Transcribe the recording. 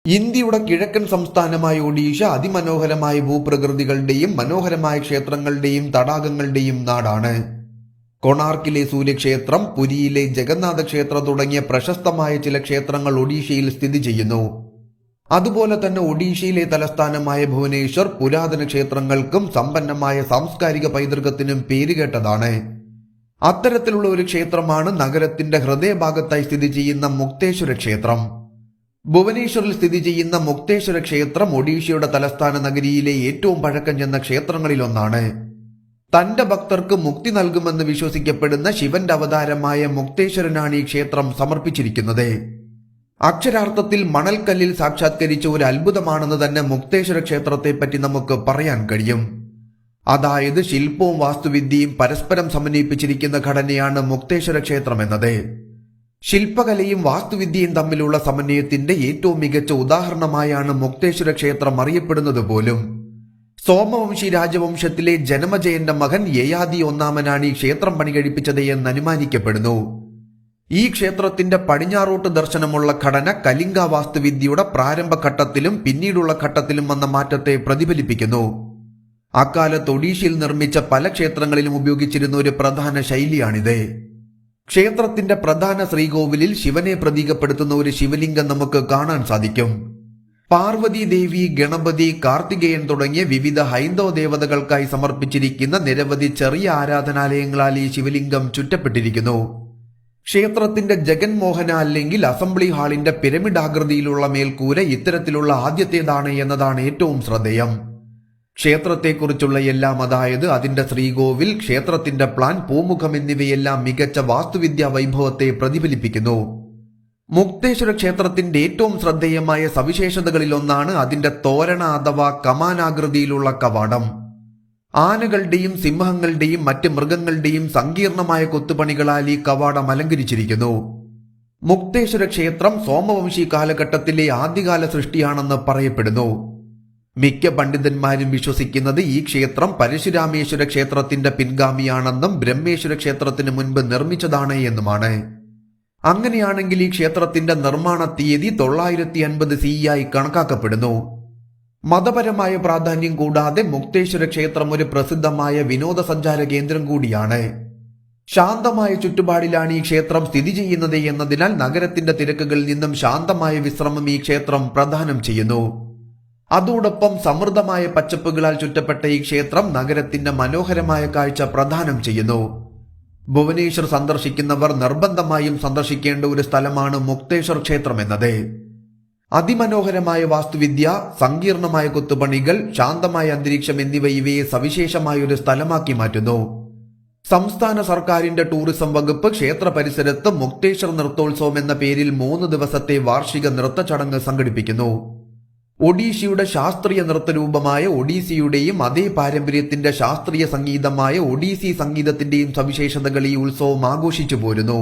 ഇന്ത്യയുടെ കിഴക്കൻ സംസ്ഥാനമായ ഒഡീഷ അതിമനോഹരമായ ഭൂപ്രകൃതികളുടെയും മനോഹരമായ ക്ഷേത്രങ്ങളുടെയും തടാകങ്ങളുടെയും നാടാണ്. കൊണാർക്കിലെ സൂര്യക്ഷേത്രം, പുരിയിലെ ജഗന്നാഥ ക്ഷേത്രം തുടങ്ങിയ പ്രശസ്തമായ ചില ക്ഷേത്രങ്ങൾ ഒഡീഷയിൽ സ്ഥിതി ചെയ്യുന്നു. അതുപോലെ തന്നെ ഒഡീഷയിലെ തലസ്ഥാനമായ ഭുവനേശ്വർ പുരാതന ക്ഷേത്രങ്ങൾക്കും സമ്പന്നമായ സാംസ്കാരിക പൈതൃകത്തിനും പേരുകേട്ടതാണ്. അത്തരത്തിലുള്ള ഒരു ക്ഷേത്രമാണ് നഗരത്തിന്റെ ഹൃദയഭാഗത്തായി സ്ഥിതി ചെയ്യുന്ന മുക്തേശ്വര ക്ഷേത്രം. ഭുവനേശ്വറിൽ സ്ഥിതി ചെയ്യുന്ന മുക്തേശ്വര ക്ഷേത്രം ഒഡീഷയുടെ തലസ്ഥാന നഗരിയിലെ ഏറ്റവും പഴക്കം ചെന്ന ക്ഷേത്രങ്ങളിലൊന്നാണ്. തന്റെ ഭക്തർക്ക് മുക്തി നൽകുമെന്ന് വിശ്വസിക്കപ്പെടുന്ന ശിവന്റെ അവതാരമായ മുക്തേശ്വരനാണ് ഈ ക്ഷേത്രം സമർപ്പിച്ചിരിക്കുന്നത്. അക്ഷരാർത്ഥത്തിൽ മണൽക്കല്ലിൽ സാക്ഷാത്കരിച്ച ഒരു അത്ഭുതമാണെന്ന് തന്നെ മുക്തേശ്വര ക്ഷേത്രത്തെപ്പറ്റി നമുക്ക് പറയാൻ കഴിയും. അതായത് ശില്പവും വാസ്തുവിദ്യയും പരസ്പരം സമന്വയിപ്പിച്ചിരിക്കുന്ന ഘടനയാണ് മുക്തേശ്വര ക്ഷേത്രം എന്നത്. ശില്പകലയും വാസ്തുവിദ്യയും തമ്മിലുള്ള സമന്വയത്തിന്റെ ഏറ്റവും മികച്ച ഉദാഹരണമായാണ് മുക്തേശ്വര ക്ഷേത്രം അറിയപ്പെടുന്നത് പോലും. സോമവംശി രാജവംശത്തിലെ ജനമജയന്റെ മകൻ യയാതി ഒന്നാമനാണ് ഈ ക്ഷേത്രം പണികഴിപ്പിച്ചത് എന്ന് അനുമാനിക്കപ്പെടുന്നു. ഈ ക്ഷേത്രത്തിന്റെ പടിഞ്ഞാറോട്ട് ദർശനമുള്ള ഘടന കലിംഗ വാസ്തുവിദ്യയുടെ പ്രാരംഭഘട്ടത്തിലും പിന്നീടുള്ള ഘട്ടത്തിലും വന്ന മാറ്റത്തെ പ്രതിഫലിപ്പിക്കുന്നു. അക്കാലത്ത് ഒഡീഷയിൽ നിർമ്മിച്ച പല ക്ഷേത്രങ്ങളിലും ഉപയോഗിച്ചിരുന്ന ഒരു പ്രധാന ശൈലിയാണിത്. ക്ഷേത്രത്തിന്റെ പ്രധാന ശ്രീകോവിലിൽ ശിവനെ പ്രതീകപ്പെടുത്തുന്ന ഒരു ശിവലിംഗം നമുക്ക് കാണാൻ സാധിക്കും. പാർവതി ദേവി, ഗണപതി, കാർത്തികേയൻ തുടങ്ങിയ വിവിധ ഹൈന്ദവ ദേവതകൾക്കായി സമർപ്പിച്ചിരിക്കുന്ന നിരവധി ചെറിയ ആരാധനാലയങ്ങളാൽ ഈ ശിവലിംഗം ചുറ്റപ്പെട്ടിരിക്കുന്നു. ക്ഷേത്രത്തിന്റെ ജഗൻമോഹന അല്ലെങ്കിൽ അസംബ്ലി ഹാളിന്റെ പിരമിഡ് ആകൃതിയിലുള്ള മേൽക്കൂര ഇത്തരത്തിലുള്ള ആദ്യത്തേതാണ് എന്നതാണ് ഏറ്റവും ശ്രദ്ധേയം. ക്ഷേത്രത്തെക്കുറിച്ചുള്ള എല്ലാം, അതായത് അതിന്റെ ശ്രീകോവിൽ, ക്ഷേത്രത്തിന്റെ പ്ലാൻ, പൂമുഖം എന്നിവയെല്ലാം മികച്ച വാസ്തുവിദ്യാ വൈഭവത്തെ പ്രതിഫലിപ്പിക്കുന്നു. മുക്തേശ്വര ക്ഷേത്രത്തിന്റെ ഏറ്റവും ശ്രദ്ധേയമായ സവിശേഷതകളിലൊന്നാണ് അതിന്റെ തോരണ അഥവാ കമാനാകൃതിയിലുള്ള കവാടം. ആനകളുടെയും സിംഹങ്ങളുടെയും മറ്റ് മൃഗങ്ങളുടെയും സങ്കീർണമായ കൊത്തുപണികളാൽ ഈ കവാടം അലങ്കരിച്ചിരിക്കുന്നു. മുക്തേശ്വര ക്ഷേത്രം സോമവംശി കാലഘട്ടത്തിലെ ആദ്യകാല സൃഷ്ടിയാണെന്ന് പറയപ്പെടുന്നു. മിക്ക പണ്ഡിതന്മാരും വിശ്വസിക്കുന്നത് ഈ ക്ഷേത്രം പരശുരാമേശ്വര ക്ഷേത്രത്തിന്റെ പിൻഗാമിയാണെന്നും ബ്രഹ്മേശ്വര ക്ഷേത്രത്തിന് മുൻപ് നിർമ്മിച്ചതാണ് എന്നുമാണ്. അങ്ങനെയാണെങ്കിൽ ഈ ക്ഷേത്രത്തിന്റെ നിർമ്മാണ തീയതി 950 CE ആയി കണക്കാക്കപ്പെടുന്നു. മതപരമായ പ്രാധാന്യം കൂടാതെ മുക്തേശ്വര ക്ഷേത്രം ഒരു പ്രസിദ്ധമായ വിനോദസഞ്ചാര കേന്ദ്രം കൂടിയാണ്. ശാന്തമായ ചുറ്റുപാടിലാണ് ഈ ക്ഷേത്രം സ്ഥിതി ചെയ്യുന്നത് എന്നതിനാൽ നഗരത്തിന്റെ തിരക്കുകളിൽ നിന്നും ശാന്തമായ വിശ്രമം ഈ ക്ഷേത്രം പ്രദാനം ചെയ്യുന്നു. അതോടൊപ്പം സമൃദ്ധമായ പച്ചപ്പുകളാൽ ചുറ്റപ്പെട്ട ഈ ക്ഷേത്രം നഗരത്തിന്റെ മനോഹരമായ കാഴ്ച പ്രദാനം ചെയ്യുന്നു. ഭുവനേശ്വർ സന്ദർശിക്കുന്നവർ നിർബന്ധമായും സന്ദർശിക്കേണ്ട ഒരു സ്ഥലമാണ് മുക്തേശ്വർ ക്ഷേത്രം എന്നത്. അതിമനോഹരമായ വാസ്തുവിദ്യ, സങ്കീർണമായ കൊത്തുപണികൾ, ശാന്തമായ അന്തരീക്ഷം എന്നിവ ഇവയെ സവിശേഷമായ ഒരു സ്ഥലമാക്കി മാറ്റുന്നു. സംസ്ഥാന സർക്കാരിന്റെ ടൂറിസം വകുപ്പ് ക്ഷേത്ര പരിസരത്ത് മുക്തേശ്വർ നൃത്തോത്സവം എന്ന പേരിൽ 3 ദിവസത്തെ വാർഷിക നൃത്ത ചടങ്ങ് സംഘടിപ്പിക്കുന്നു. ഒഡീഷയുടെ ശാസ്ത്രീയ നൃത്തരൂപമായ ഒഡീസിയുടെയും അതേ പാരമ്പര്യത്തിന്റെ ശാസ്ത്രീയ സംഗീതമായ ഒഡീസി സംഗീതത്തിന്റെയും സവിശേഷതകൾ ഈ ഉത്സവം ആഘോഷിച്ചു പോരുന്നു.